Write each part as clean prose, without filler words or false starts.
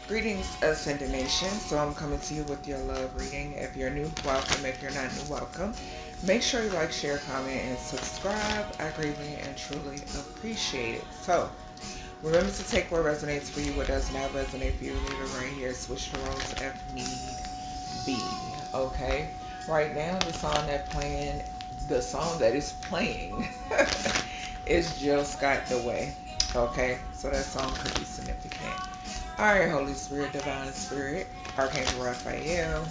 Greetings, Ascended Nation. So I'm coming to you with your love reading. If you're new, welcome. If you're not new, welcome. Make sure you like, share, comment, and subscribe. I greatly and truly appreciate it. So remember to take what resonates for you, what does not resonate for you. Leave it right here. Switch the roles if need be. Okay. Right now, the song that is playing is Jill Scott The Way. Okay. So that song could be significant. Alright, Holy Spirit, Divine Spirit, Archangel Raphael,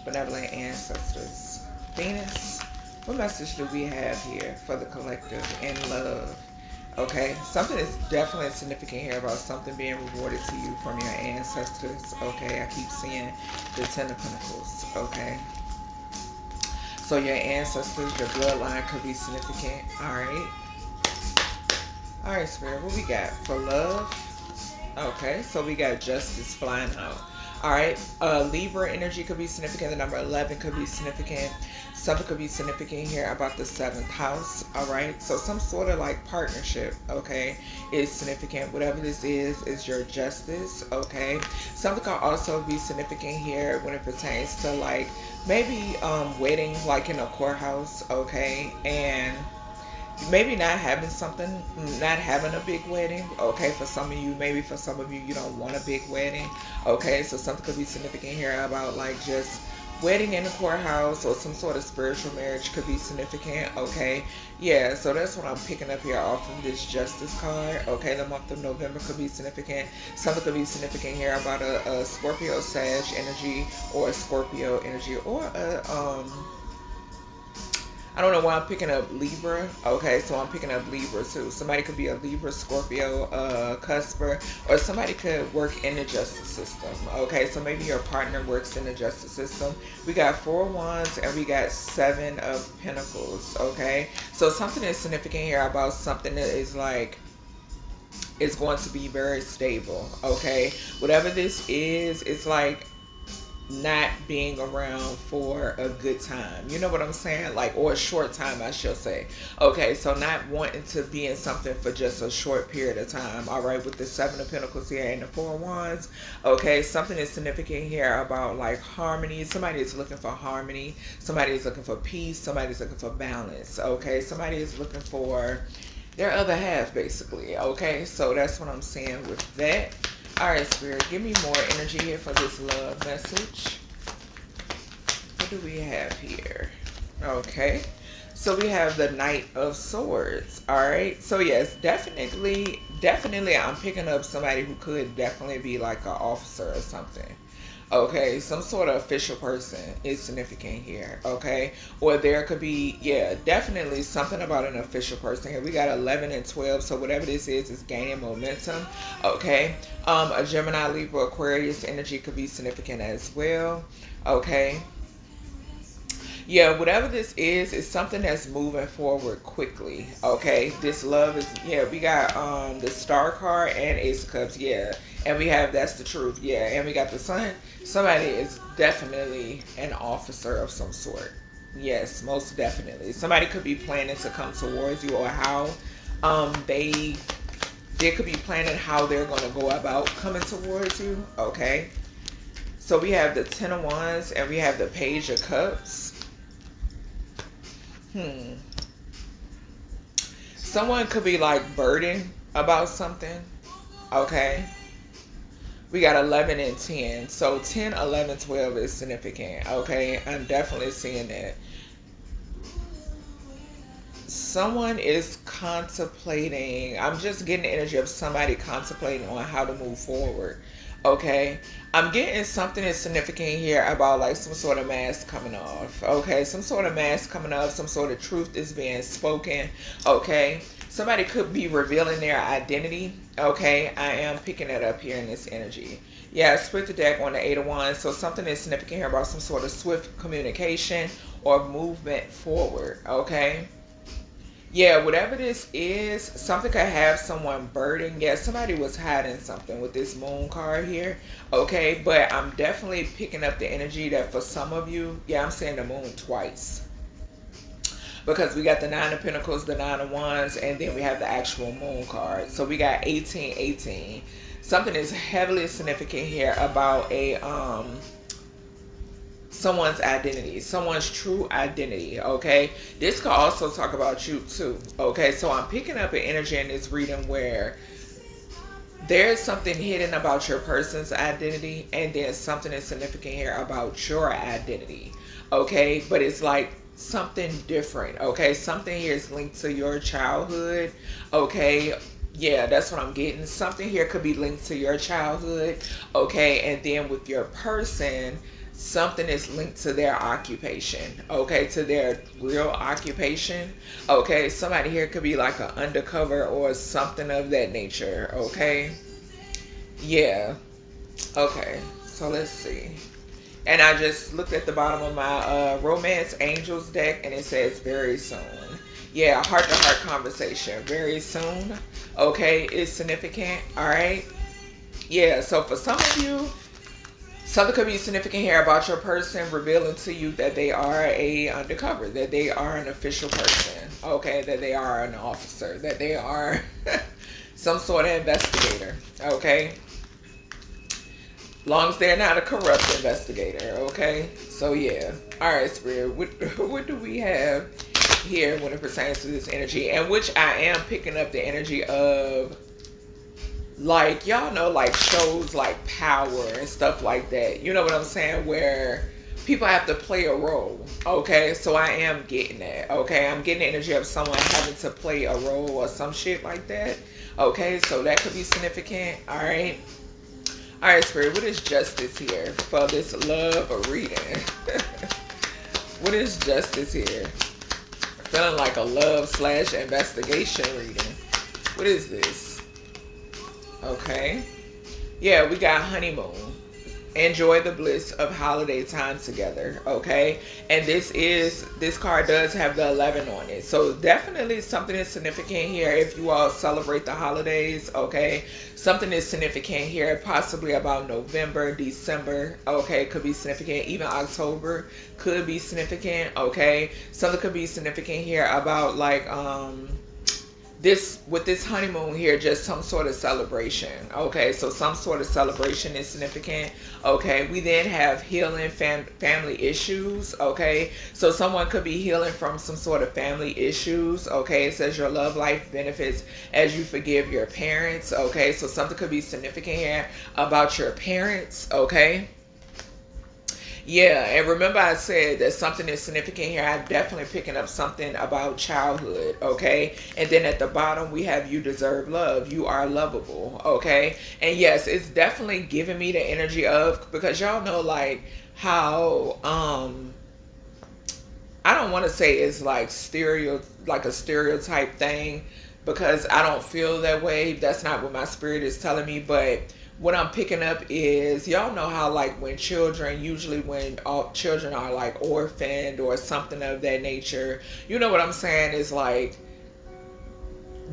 Benevolent Ancestors, Venus, what message do we have here for the collective in love? Okay, something is definitely significant here about something being rewarded to you from your ancestors. Okay, I keep seeing the Ten of Pentacles. Okay, so your ancestors, your bloodline could be significant. Alright, Spirit, what we got for love? Okay, so we got Justice flying out. Alright, Libra energy could be significant. The number 11 could be significant. Something could be significant here about the 7th house. Alright, so some sort of like partnership, okay, is significant. Whatever this is your justice, okay. Something could also be significant here when it pertains to like maybe wedding, like in a courthouse, okay, and maybe not having a big wedding, okay, for some of you. Maybe for some of you, you don't want a big wedding, okay, so something could be significant here about like just wedding in the courthouse, or some sort of spiritual marriage could be significant, okay. Yeah, so that's what I'm picking up here off of this Justice card, okay. The month of November could be significant. Something could be significant here about a Scorpio Sag energy, or a Scorpio energy, or a I don't know why I'm picking up Libra. Okay, so I'm picking up Libra too. Somebody could be a Libra, Scorpio, cusper, or somebody could work in the justice system. Okay, so maybe your partner works in the justice system. We got 4 wands and we got 7 of pentacles. Okay, so something is significant here about something that is like, it's going to be very stable. Okay, whatever this is, it's like not being around for a good time, you know what I'm saying, like, or a short time, I shall say. Okay, so not wanting to be in something for just a short period of time. All right, with the 7 of pentacles here and the 4 wands, okay, something is significant here about like harmony. Somebody is looking for harmony, somebody is looking for peace, somebody is looking for balance. Okay, somebody is looking for their other half, basically. Okay, so that's what I'm saying with that. Alright, Spirit, give me more energy here for this love message. What do we have here? Okay, so we have the Knight of Swords. Alright, so yes, definitely I'm picking up somebody who could definitely be like an officer or something. Okay, some sort of official person is significant here, okay? Or there could be, yeah, definitely something about an official person here. We got 11 and 12, so whatever this is gaining momentum, okay? A Gemini, Libra, Aquarius energy could be significant as well, okay? Yeah, whatever this is something that's moving forward quickly, okay? This love is, yeah, we got the Star card and Ace of Cups, yeah. And we have That's the Truth, yeah. And we got the Sun. Somebody is definitely an officer of some sort. Yes, most definitely. Somebody could be planning to come towards you, or how they could be planning how they're going to go about coming towards you, okay? So we have the 10 of Wands and we have the Page of Cups. Someone could be like burdened about something, okay? We got 11 and 10. So 10, 11, 12 is significant, okay? I'm definitely seeing that. Someone is contemplating. I'm just getting the energy of somebody contemplating on how to move forward, okay? I'm getting something that's significant here about like some sort of mask coming off, okay? Some sort of mask coming off, some sort of truth is being spoken, okay? Somebody could be revealing their identity, okay? I am picking that up here in this energy. Yeah, split the deck on the 8 of Wands. So something is significant here about some sort of swift communication or movement forward, okay? Yeah, whatever this is, something could have someone burdened. Yeah, somebody was hiding something with this Moon card here, okay? But I'm definitely picking up the energy that for some of you, yeah, I'm saying the Moon twice. Because we got the 9 of Pentacles, the 9 of Wands, and then we have the actual Moon card. So we got 18, 18. something is heavily significant here about a someone's identity, someone's true identity. Okay, this could also talk about you too. Okay, so I'm picking up an energy in this reading where there's something hidden about your person's identity, and there's something that's significant here about your identity. Okay, but it's like something different. Okay, something here is linked to your childhood. Okay, yeah, that's what I'm getting. Something here could be linked to your childhood. Okay, and then with your person, something is linked to their occupation. Okay, to their real occupation. Okay, somebody here could be like an undercover or something of that nature. Okay, yeah. Okay, so let's see. And I just looked at the bottom of my Romance Angels deck, and it says very soon. Yeah, heart-to-heart conversation very soon. Okay, it's significant. All right. Yeah, so for some of you, something could be significant here about your person revealing to you that they are a undercover, that they are an official person. Okay, that they are an officer, that they are some sort of investigator. Okay, long as they're not a corrupt investigator. Okay, so yeah. All right, Spirit, what do we have here when it pertains to this energy? And which I am picking up the energy of, like, y'all know, like shows like Power and stuff like that. You know what I'm saying? Where people have to play a role. Okay, so I am getting that. Okay, I'm getting the energy of someone having to play a role or some shit like that. Okay, so that could be significant. All right. All right, Spirit, what is justice here for this love reading? What is justice here? Feeling like a love/investigation reading. What is this? Okay. Yeah, we got honeymoon. Enjoy the bliss of holiday time together. Okay. And this card does have the 11 on it. So definitely something is significant here if you all celebrate the holidays. Okay. Something is significant here, possibly about November, December. Okay. Could be significant. Even October could be significant. Okay. Something could be significant here about like, this with this honeymoon here, just some sort of celebration. Okay, so some sort of celebration is significant. Okay, we then have healing family issues. Okay, so someone could be healing from some sort of family issues. Okay, it says your love life benefits as you forgive your parents. Okay, so something could be significant here about your parents. Okay. Yeah, and remember I said that something is significant here. I'm definitely picking up something about childhood, okay? And then at the bottom, we have you deserve love. You are lovable, okay? And yes, it's definitely giving me the energy of, because y'all know like how, I don't want to say it's like a stereotype thing, because I don't feel that way. That's not what my spirit is telling me, but what I'm picking up is, y'all know how like when usually when all children are like orphaned or something of that nature, you know what I'm saying, is like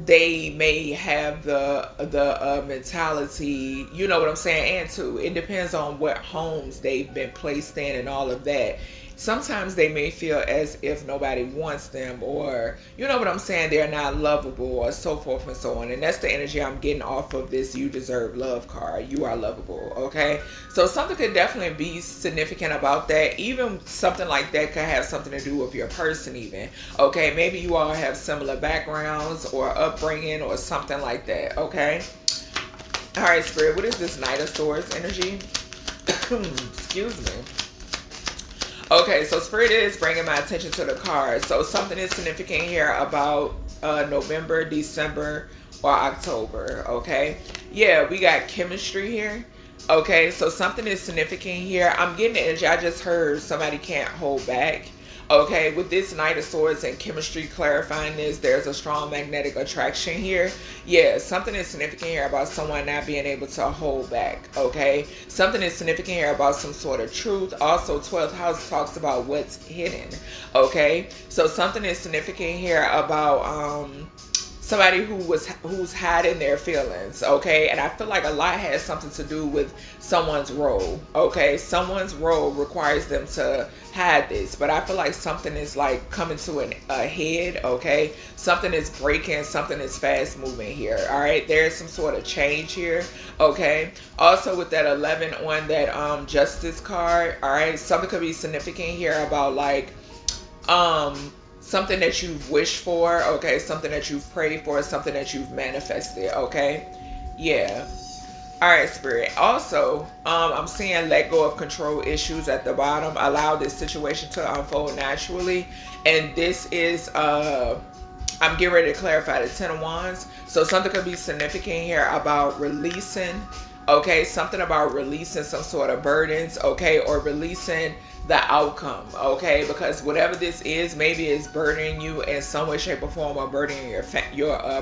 they may have the mentality, you know what I'm saying, and too, it depends on what homes they've been placed in and all of that. Sometimes they may feel as if nobody wants them, or you know what I'm saying, they're not lovable, or so forth and so on. And that's the energy I'm getting off of this you deserve love card. You are lovable. Okay, so something could definitely be significant about that. Even something like that could have something to do with your person even. Okay, maybe you all have similar backgrounds or upbringing or something like that. Okay, all right, Spirit, what is this Knight of Swords energy? Excuse me. Okay, so Spirit is bringing my attention to the card. So something is significant here about November, December, or October. Okay, yeah, we got chemistry here. Okay, so something is significant here. I'm getting the energy. I just heard somebody can't hold back. Okay, with this Knight of Swords and chemistry clarifying this, there's a strong magnetic attraction here. Yeah, something is significant here about someone not being able to hold back. Okay, something is significant here about some sort of truth. Also, 12th house talks about what's hidden. Okay, so something is significant here about somebody who's hiding their feelings, okay? And I feel like a lot has something to do with someone's role, okay? Someone's role requires them to hide this, but I feel like something is like coming to a head, okay? Something is breaking, something is fast moving here, all right? There's some sort of change here, okay? Also with that 11 on that justice card, all right? Something could be significant here about like something that you've wished for, okay? Something that you've prayed for, something that you've manifested, okay? Yeah. All right, Spirit. Also, I'm seeing let go of control issues at the bottom. Allow this situation to unfold naturally. And this is, I'm getting ready to clarify the 10 of Wands. So something could be significant here about releasing, okay? Something about releasing some sort of burdens, okay? Or releasing the outcome, okay? Because whatever this is, maybe it's burdening you in some way, shape, or form, or burdening your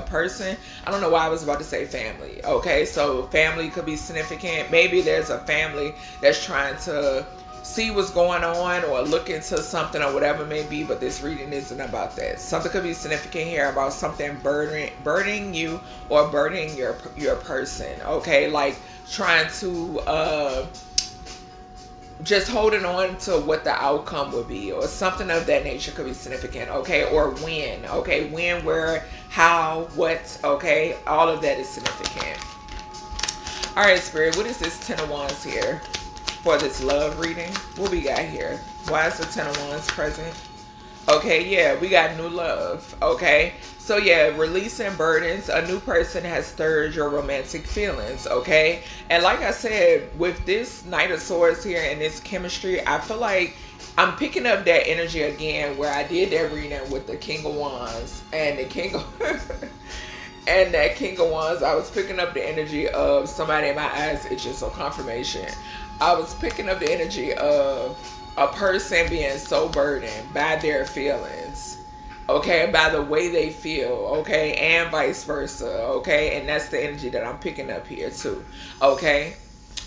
person. I don't know why I was about to say family, okay? So family could be significant. Maybe there's a family that's trying to see what's going on or look into something or whatever it may be, but this reading isn't about that. Something could be significant here about something burdening you or burdening your person, okay? Like trying to just holding on to what the outcome would be or something of that nature could be significant, okay? Or when, okay? When, where, how, what, okay? All of that is significant. All right, Spirit, what is this 10 of Wands here for this love reading? What we got here? Why is the 10 of Wands present? Okay, yeah, we got new love, okay? So yeah, releasing burdens. A new person has stirred your romantic feelings, okay? And like I said, with this Knight of Swords here and this chemistry, I feel like I'm picking up that energy again where I did that reading with the King of Wands and the King of... and that King of Wands. I was picking up the energy of somebody in my eyes itching, so confirmation. I was picking up the energy of a person being so burdened by their feelings, okay, by the way they feel, okay, and vice versa, okay, and that's the energy that I'm picking up here too, okay,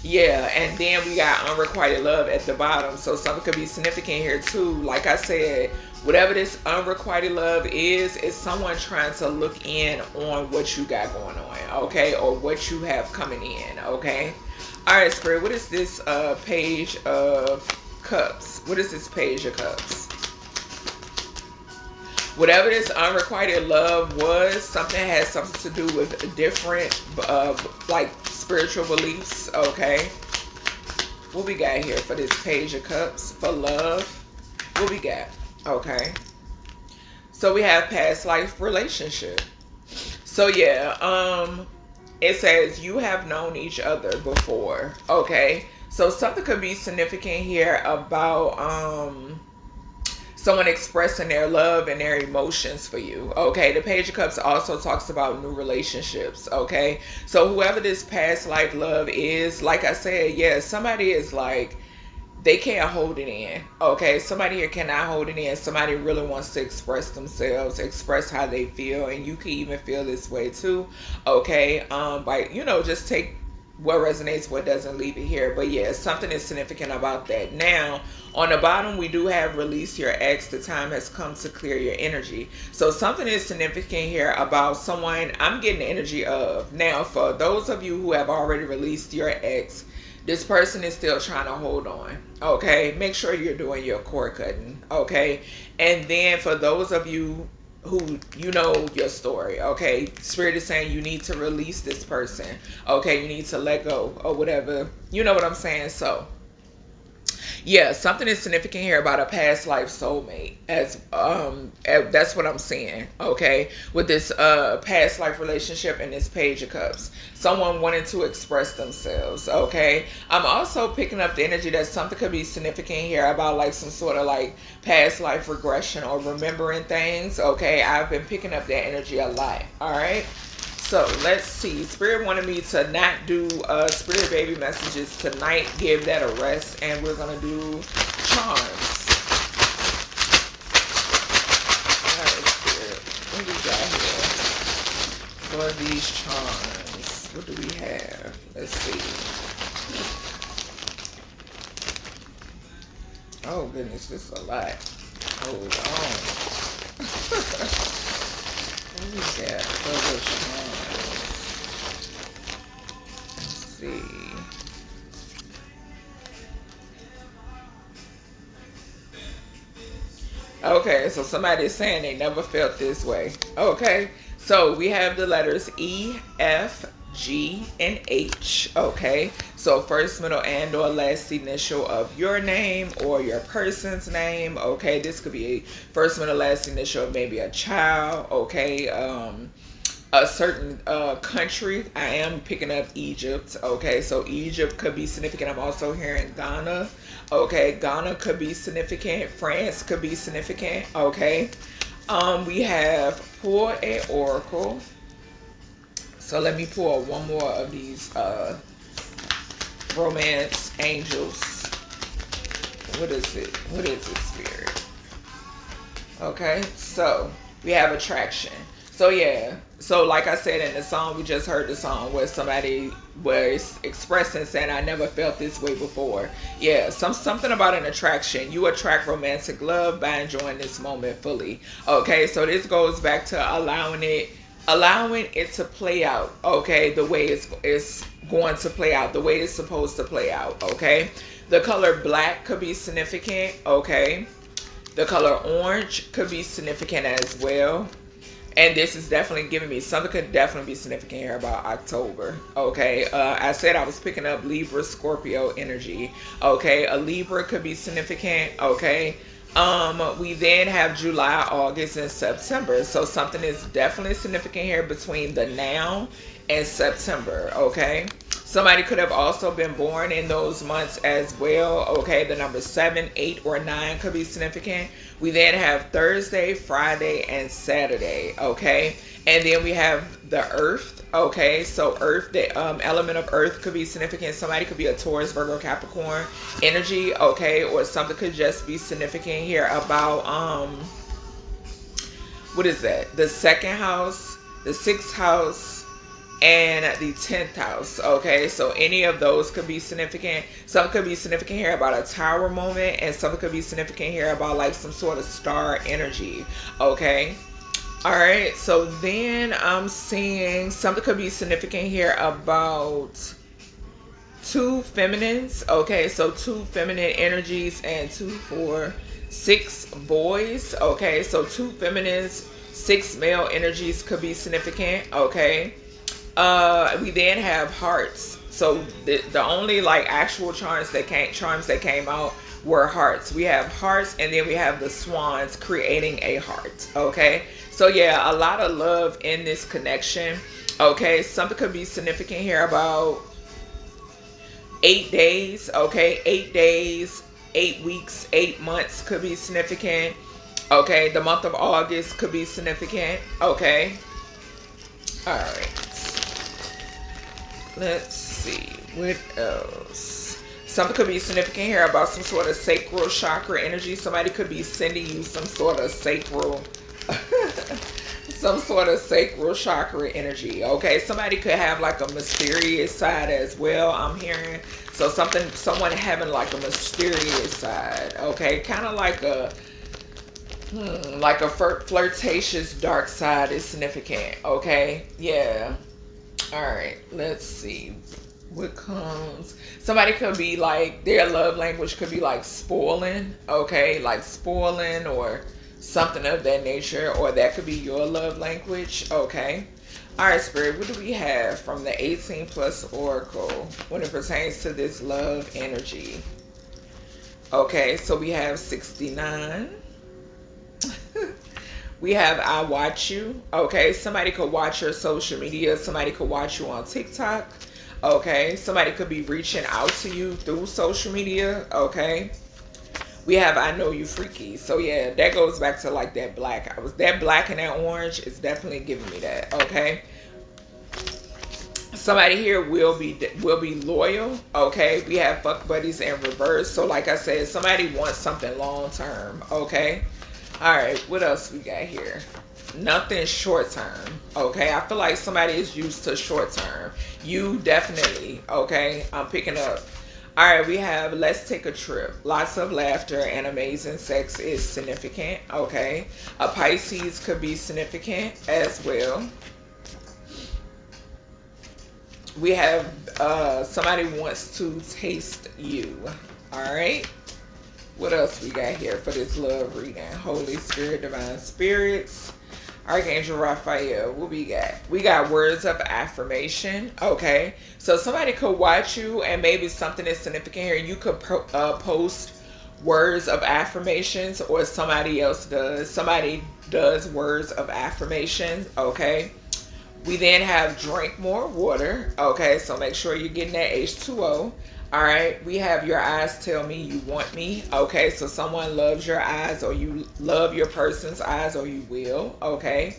yeah. And then we got unrequited love at the bottom, so something could be significant here too. Like I said, whatever this unrequited love is, it's someone trying to look in on what you got going on, okay, or what you have coming in, okay. All right, Spirit, what is this Page of Cups? What is this Page of Cups? Whatever this unrequited love was, something has something to do with different like spiritual beliefs, okay? What we got here for this Page of Cups for love? What we got? Okay. So we have past life relationship. So yeah, it says you have known each other before, okay? So something could be significant here about someone expressing their love and their emotions for you, okay? The Page of Cups also talks about new relationships, okay? So whoever this past life love is, like I said, yeah, somebody is like, they can't hold it in, okay? Somebody here cannot hold it in. Somebody really wants to express themselves, express how they feel, and you can even feel this way too, okay? By, you know, just take what resonates, what doesn't, leave it here. But yeah, something is significant about that. Now, on the bottom, we do have release your ex. The time has come to clear your energy. So something is significant here about someone I'm getting the energy of. Now, for those of you who have already released your ex, this person is still trying to hold on, okay? Make sure you're doing your cord cutting, okay? And then for those of you who, you know your story, okay? Spirit is saying you need to release this person, okay? You need to let go or whatever. You know what I'm saying? So yeah, something is significant here about a past life soulmate. As that's what I'm seeing, okay? With this past life relationship and this Page of Cups. Someone wanting to express themselves, okay? I'm also picking up the energy that something could be significant here about like some sort of like past life regression or remembering things, okay? I've been picking up that energy a lot, all right? So let's see. Spirit wanted me to not do Spirit baby messages tonight. Give that a rest, and we're gonna do charms. All right, Spirit. What do we got here for these charms? What do we have? Let's see. Oh goodness, this is a lot. Hold on. What we got for the Let's see. Okay, so somebody's saying they never felt this way. Okay, so we have the letters E, F, G, and H. Okay, so first, middle, and or last initial of your name or your person's name. Okay, this could be a first, middle, last initial of maybe a child. Okay, a certain country. I am picking up Egypt. Okay, so Egypt could be significant. I'm also hearing Ghana. Okay, Ghana could be significant. France could be significant. Okay, we have pull a oracle. So let me pull one more of these romance angels. What is it? What is it, spirit? Okay, so we have attraction. So yeah, so like I said in the song, we just heard the song where somebody was expressing saying, I never felt this way before. Yeah, something about an attraction. You attract romantic love by enjoying this moment fully. Okay, so this goes back to allowing it to play out, okay, the way it's going to play out, the way it's supposed to play out, okay? The color black could be significant, okay? The color orange could be significant as well. And this is definitely giving me something could definitely be significant here about October. Okay. I said I was picking up Libra, Scorpio energy. Okay. A Libra could be significant. Okay. We then have July, August, and September. So something is definitely significant here between the now and September. Okay. Somebody could have also been born in those months as well. Okay, the number 7, 8, or 9 could be significant. We then have Thursday, Friday, and Saturday. Okay, and then we have the Earth. Okay, so Earth, the element of Earth could be significant. Somebody could be a Taurus, Virgo, Capricorn energy. Okay, or something could just be significant here about what is that? The 2nd house, the 6th house, and the 10th house. Okay, so any of those could be significant. Some could be significant here about a tower moment, and some could be significant here about like some sort of star energy. Okay, all right, so then I'm seeing something could be significant here about 2 feminines. Okay, so 2 feminine energies and 2, 4, 6 boys. Okay, so 2 feminines, 6 male energies could be significant. Okay, we then have hearts. So the only like actual charms that came out were hearts. We have hearts, and then we have the swans creating a heart. Okay, so yeah, a lot of love in this connection. Okay, something could be significant here about 8 days. Okay, 8 days, 8 weeks, 8 months could be significant. Okay, the month of August could be significant. Okay, all right. Let's see, what else? Something could be significant here about some sort of sacral chakra energy. Somebody could be sending you some sort of sacral, some sort of sacral chakra energy. Okay, somebody could have like a mysterious side as well, I'm hearing. So someone having like a mysterious side. Okay, kind of like a flirtatious dark side is significant. Okay, yeah. All right, let's see what comes. Somebody could be like, their love language could be like spoiling. Okay, like spoiling or something of that nature, or that could be your love language. Okay, all right, Spirit, what do we have from the 18 plus oracle when it pertains to this love energy? Okay, so we have 69. We have I watch you. Okay, somebody could watch your social media. Somebody could watch you on TikTok. Okay, somebody could be reaching out to you through social media. Okay, we have I know you freaky. So yeah, that goes back to like that black. That black and that orange is definitely giving me that. Okay, somebody here will be loyal. Okay, we have fuck buddies in reverse. So like I said, somebody wants something long term. Okay. All right, what else we got here? Nothing short term. Okay, I feel like somebody is used to short term. You definitely. Okay, I'm picking up. All right, we have let's take a trip. Lots of laughter and amazing sex is significant. Okay. A Pisces could be significant as well. We have somebody wants to taste you. All right. What else we got here for this love reading? Holy Spirit, Divine Spirits, Archangel Raphael. What we got? We got words of affirmation. Okay. So somebody could watch you and maybe something is significant here. You could post words of affirmations, or somebody else does. Somebody does words of affirmations. Okay. We then have drink more water. Okay. So make sure you're getting that H2O. All right, we have your eyes tell me you want me. Okay, so someone loves your eyes, or you love your person's eyes, or you will. Okay.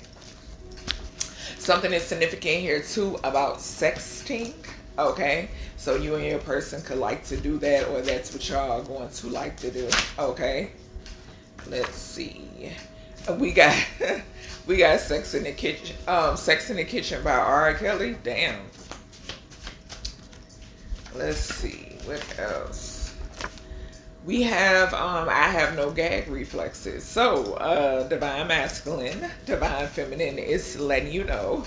Something is significant here too about sexting. Okay, so you and your person could like to do that, or that's what y'all are going to like to do. Okay. Let's see. We got we got Sex in the Kitchen. Sex in the Kitchen by R. Kelly. Damn. Let's see, what else? We have, I have no gag reflexes. So, Divine Masculine, Divine Feminine is letting you know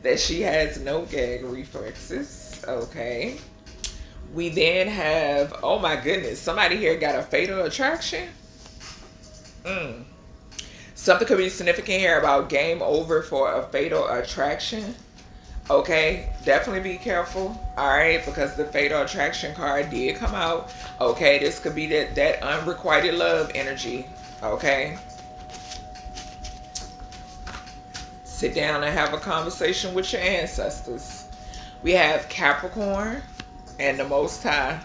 that she has no gag reflexes. Okay. We then have, oh my goodness, somebody here got a fatal attraction. Something could be significant here about game over for a fatal attraction. Okay, definitely be careful. All right, because the fatal attraction card did come out. Okay, this could be that unrequited love energy. Okay, sit down and have a conversation with your ancestors. We have Capricorn and the Most High.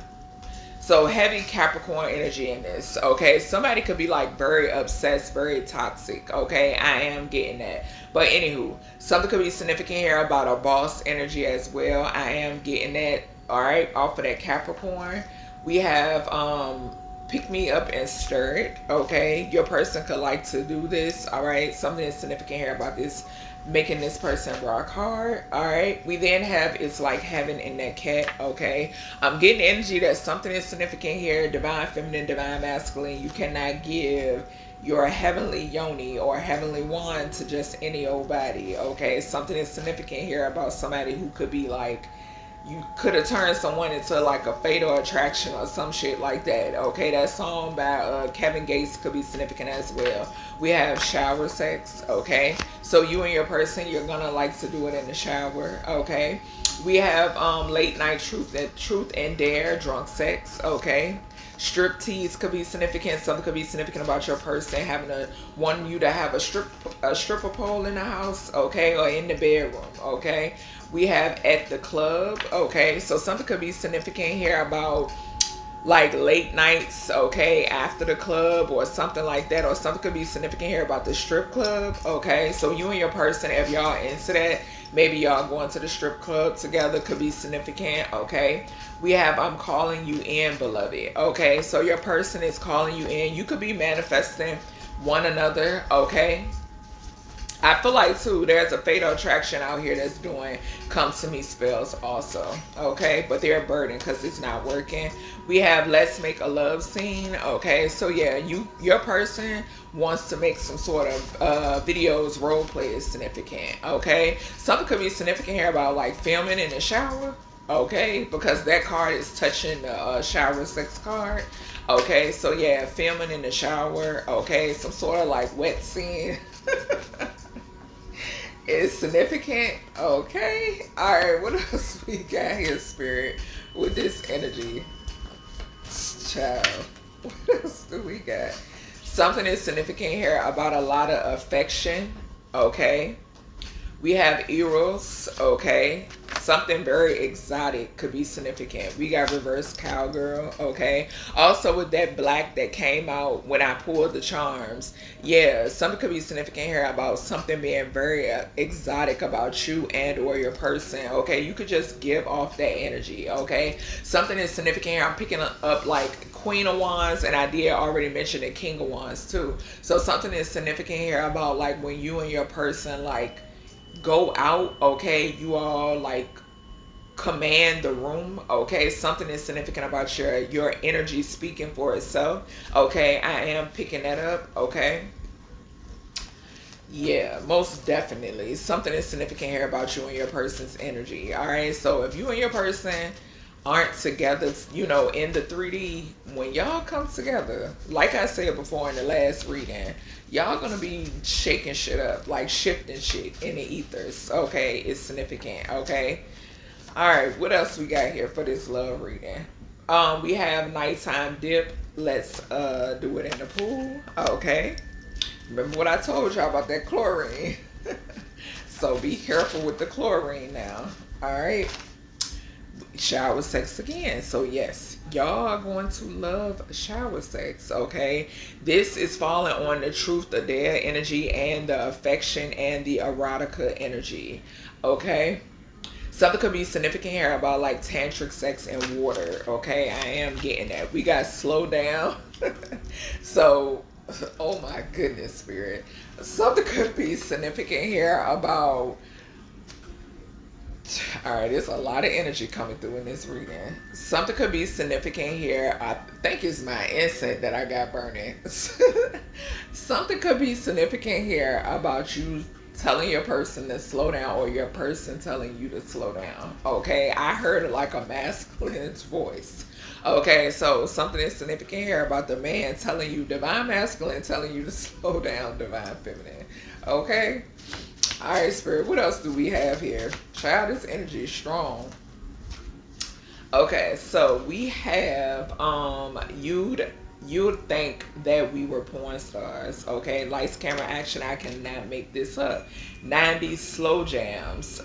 So heavy Capricorn energy in this. Okay, somebody could be like very obsessed, very toxic. Okay, I am getting that. But anywho, something could be significant here about a boss energy as well. I am getting that. All right, off of that Capricorn. We have pick me up and stir it. Okay, your person could like to do this. All right, something is significant here about this, making this person rock hard. All right, we then have it's like heaven in that cat. Okay, I'm getting energy that something is significant here. Divine Feminine, Divine Masculine. You cannot give your heavenly yoni or heavenly wand to just any old body. Okay, something is significant here about somebody who could be like, you could have turned someone into like a fatal attraction or some shit like that. Okay, that song by Kevin Gates could be significant as well. We have shower sex. Okay, so you and your person, you're gonna like to do it in the shower. Okay, we have late night truth and dare, drunk sex. Okay, strip tease could be significant. Something could be significant about your person wanting you to have a stripper pole in the house. Okay, or in the bedroom. Okay. We have at the club. Okay, so something could be significant here about like late nights, okay, after the club or something like that, or something could be significant here about the strip club. Okay, so you and your person, if y'all into that, maybe y'all going to the strip club together, could be significant. Okay, we have I'm calling you in, beloved. Okay, so your person is calling you in. You could be manifesting one another. Okay, I feel like too, there's a fatal attraction out here that's doing come to me spells also. Okay, but they're burdened because it's not working. We have let's make a love scene. Okay, so yeah, your person wants to make some sort of videos, role play is significant. Okay, something could be significant here about like filming in the shower. Okay, because that card is touching the shower sex card. Okay, so yeah, filming in the shower. Okay, some sort of like wet scene. Is significant. Okay, all right, what else we got here, Spirit, with this energy? Child, what else do we got? Something is significant here about a lot of affection. Okay, we have Eros. Okay, something very exotic could be significant. We got reverse cowgirl. Okay, also with that black that came out when I pulled the charms. Yeah, something could be significant here about something being very exotic about you and or your person. Okay, you could just give off that energy. Okay, something is significant here. I'm picking up like Queen of Wands, and I did already mention the King of Wands too. So something is significant here about like when you and your person like go out. Okay, you all like command the room. Okay, something is significant about your energy speaking for itself. Okay, I am picking that up. Okay, yeah, most definitely something is significant here about you and your person's energy. All right, so if you and your person aren't together, you know, in the 3D, when y'all come together, like I said before in the last reading, y'all gonna be shaking shit up, like shifting shit in the ethers. Okay, it's significant. Okay, all right, what else we got here for this love reading? We have nighttime dip. Let's do it in the pool. Okay, remember what I told y'all about that chlorine. So be careful with the chlorine now. All right, shower sex again. So yes, y'all are going to love shower sex. Okay, this is falling on the truth, the dare energy, and the affection and the erotica energy. Okay, something could be significant here about like tantric sex and water. Okay, I am getting that. We got slow down. So oh my goodness, spirit, something could be significant here about, all right, there's a lot of energy coming through in this reading. Something could be significant here. I think it's my incense that I got burning. Something could be significant here about you telling your person to slow down, or your person telling you to slow down. Okay, I heard like a masculine's voice. Okay, so something is significant here about the man telling you, divine masculine telling you to slow down, divine feminine. Okay, all right, spirit, what else do we have here? Child, this energy is strong. Okay, so we have you'd think that we were porn stars. Okay, lights, camera, action. I cannot make this up. 90s slow jams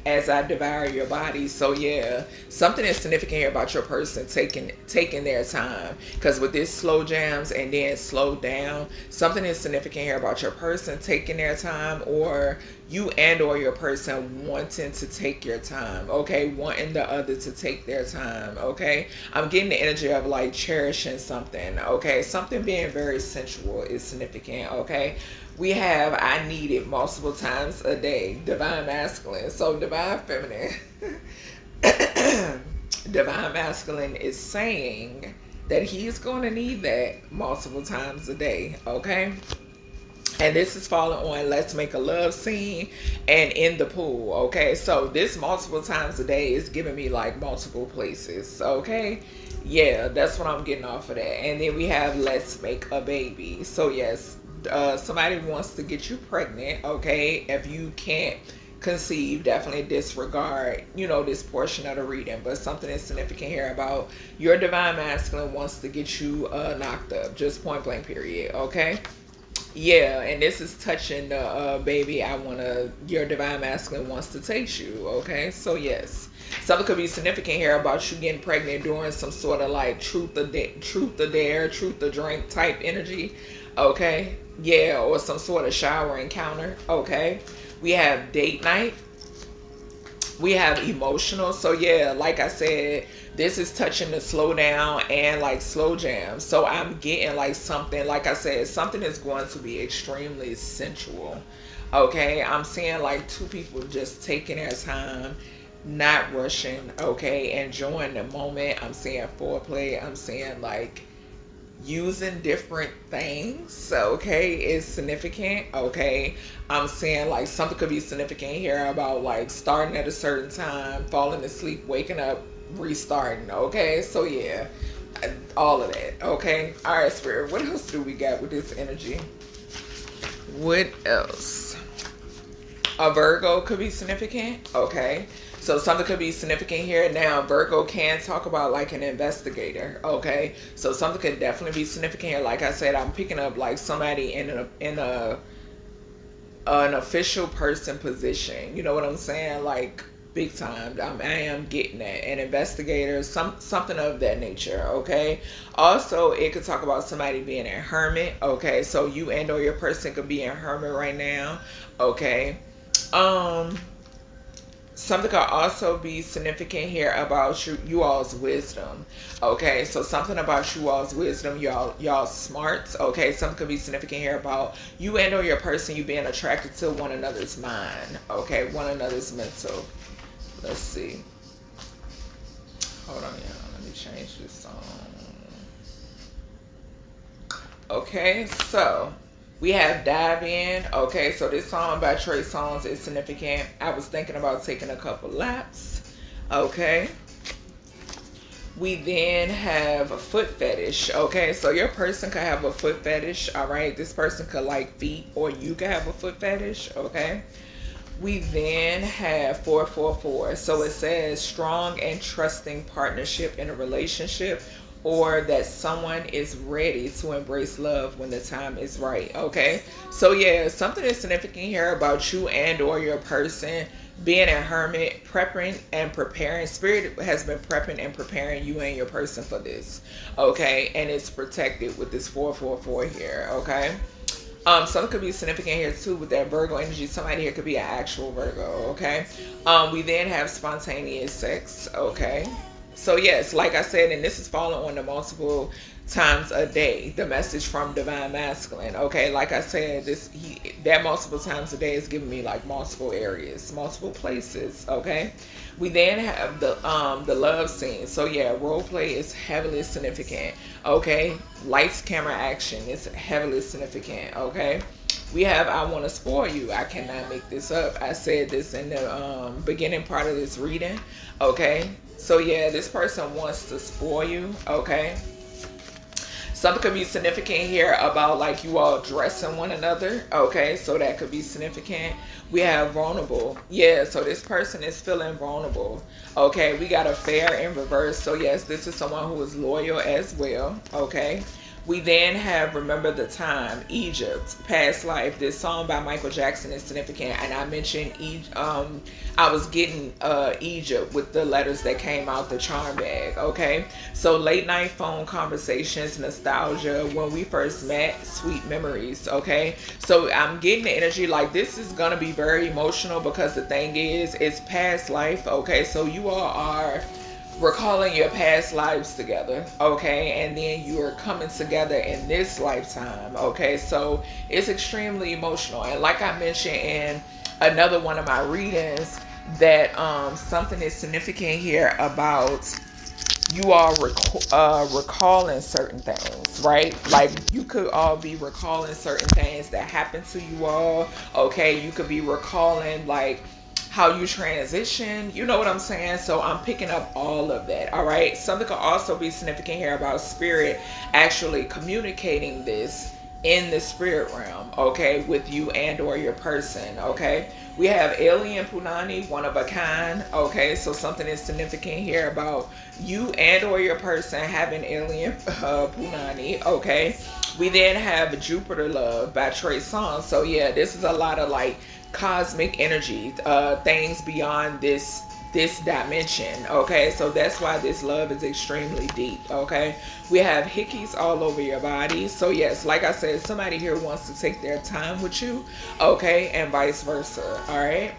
as I devour your body. So yeah, something is significant here about your person taking their time, because with this slow jams and then slow down, something is significant here about your person taking their time, or you and or your person wanting to take your time. Okay, wanting the other to take their time. Okay, I'm getting the energy of like cherishing something. Okay, something being very sensual is significant. Okay, we have I need it multiple times a day, divine masculine. So divine feminine, divine masculine is saying that he's going to need that multiple times a day. Okay, and this is falling on let's make a love scene and in the pool. Okay, so this multiple times a day is giving me like multiple places. Okay, yeah, that's what I'm getting off of that. And then we have let's make a baby. So yes, somebody wants to get you pregnant. Okay, if you can't conceive, definitely disregard, you know, this portion of the reading. But something is significant here about your divine masculine wants to get you knocked up, just point blank period. Okay, yeah, and this is touching the baby. Your divine masculine wants to taste you. Okay, so yes, something could be significant here about you getting pregnant during some sort of like truth or dare, truth or drink type energy. Okay, yeah, or some sort of shower encounter. Okay, we have date night. We have emotional. So yeah, like I said, this is touching the slow down and like slow jam. So I'm getting like something, like I said, something is going to be extremely sensual. Okay, I'm seeing like two people just taking their time, not rushing. Okay, enjoying the moment. I'm seeing foreplay. I'm seeing like using different things. Okay, is significant. Okay, I'm saying like something could be significant here about like starting at a certain time, falling asleep, waking up, restarting. Okay, so yeah, all of that. Okay, all right, spirit, what else do we got with this energy? What else? A Virgo could be significant. Okay, so something could be significant here. Now, Virgo can talk about like an investigator. Okay, so something could definitely be significant here. Like I said, I'm picking up like somebody in an official person position. You know what I'm saying? Like big time. I am getting that. An investigator, something of that nature. Okay. Also, it could talk about somebody being a hermit. Okay, so you and or your person could be a hermit right now. Okay. Something could also be significant here about you all's wisdom. Okay, so something about you all's wisdom, y'all smarts. Okay, something could be significant here about you and or your person, you being attracted to one another's mind. Okay, one another's mental. Let's see. change this song. Okay, so we have Dive In. Okay, so this song by Trey Songz is significant. I was thinking about taking a couple laps. Okay. We then have a foot fetish. Okay, so your person could have a foot fetish. All right, this person could like feet, or you could have a foot fetish. Okay. We then have 444. So it says strong and trusting partnership in a relationship, or that someone is ready to embrace love when the time is right. Okay, so yeah, something is significant here about you and or your person being a hermit, prepping and preparing. Spirit has been prepping and preparing you and your person for this. Okay, and it's protected with this 444 here. Okay. Something could be significant here too with that Virgo energy. Somebody here could be an actual Virgo. Okay. We then have spontaneous sex. Okay. So yes, like I said, and this is falling on the multiple times a day, the message from Divine Masculine. Okay, like I said, that multiple times a day is giving me like multiple areas, multiple places. Okay, we then have the love scene. So yeah, role play is heavily significant. Okay, lights, camera, action is heavily significant. Okay. We have I want to spoil you. I cannot make this up. I said this in the beginning part of this reading. Okay. So yeah, this person wants to spoil you. Okay. Something could be significant here about like you all dressing one another. Okay. So that could be significant. We have vulnerable. Yeah. So this person is feeling vulnerable. Okay. We got affair in reverse. So yes, this is someone who is loyal as well. Okay. We then have Remember the Time, Egypt, Past Life. This song by Michael Jackson is significant. And I mentioned, I was getting Egypt with the letters that came out the charm bag, okay? So late night phone conversations, nostalgia, when we first met, sweet memories, okay? So I'm getting the energy like this is going to be very emotional because the thing is, it's past life, okay? So you all are recalling your past lives together, okay, and then you are coming together in this lifetime, okay? So it's extremely emotional. And like I mentioned in another one of my readings, that something is significant here about you all recalling certain things, right? Like you could all be recalling certain things that happened to you all, okay? You could be recalling like how you transition, you know what I'm saying? So I'm picking up all of that, all right? Something could also be significant here about spirit actually communicating this in the spirit realm, okay, with you and or your person, okay? We have alien punani, one of a kind, okay? So something is significant here about you and or your person having alien punani, okay? We then have Jupiter Love by Trey Songz. So yeah, this is a lot of like cosmic energy, things beyond this dimension, okay? So that's why this love is extremely deep, okay? We have hickeys all over your body. So yes, like I said, somebody here wants to take their time with you, okay, and vice versa, all right?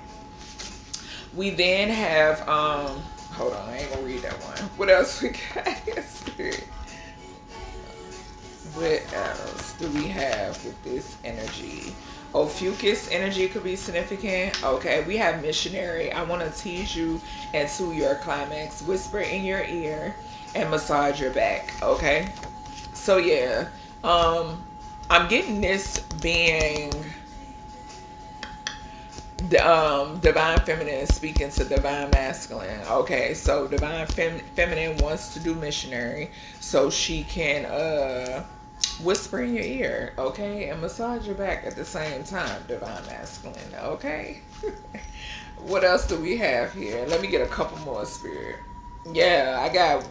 We then have hold on, I ain't gonna read that one. What else we got? What else do we have with this energy? Ophiuchus energy could be significant. Okay, we have missionary. I want to tease you into your climax, whisper in your ear, and massage your back. Okay, so yeah, I'm getting this being divine feminine speaking to divine masculine. Okay, so divine feminine wants to do missionary so she can whisper in your ear, okay, and massage your back at the same time, divine masculine, okay? What else do we have here? Let me get a couple more, spirit. Yeah, I got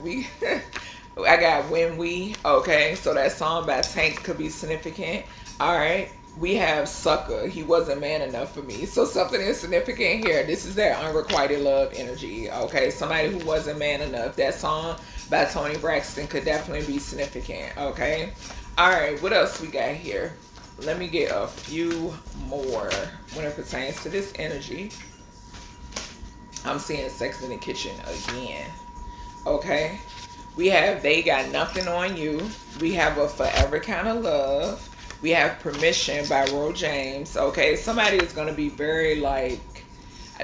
When We, okay, so that song by Tank could be significant. All right, we have Sucker, He Wasn't Man Enough for Me. So something is significant here. This is that unrequited love energy, okay? Somebody who wasn't man enough. That song by Toni Braxton could definitely be significant, okay? All right, what else we got here? Let me get a few more when it pertains to this energy. I'm seeing Sex in the Kitchen again, okay? We have They Got Nothing on You. We have A Forever Kind of Love. We have Permission by Ro James, okay? Somebody is going to be very like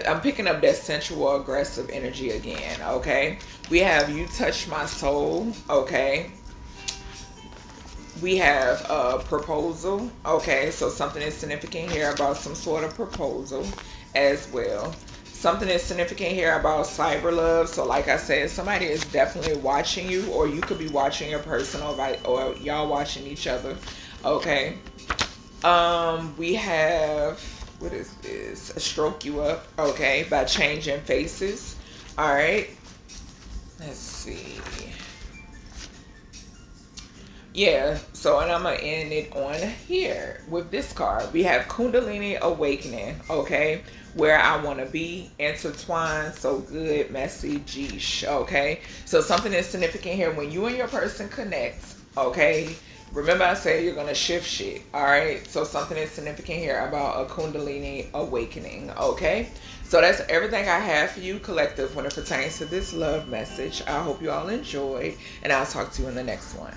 I'm picking up that sensual, aggressive energy again, okay? We have you touch my soul, okay? We have a proposal, okay? So something is significant here about some sort of proposal as well. Something is significant here about cyber love. So like I said, somebody is definitely watching you, or you could be watching your person, or y'all watching each other, okay? We have, what is this? A stroke you up, okay, by changing faces. All right. Let's see. Yeah, so, and I'm going to end it on here with this card. We have Kundalini Awakening, okay, where I want to be, intertwined, so good, messy, geesh, okay. So something is significant here when you and your person connect, okay. Remember I said you're going to shift shit, all right? So something is significant here about a Kundalini awakening, okay? So that's everything I have for you, collective, when it pertains to this love message. I hope you all enjoyed, and I'll talk to you in the next one.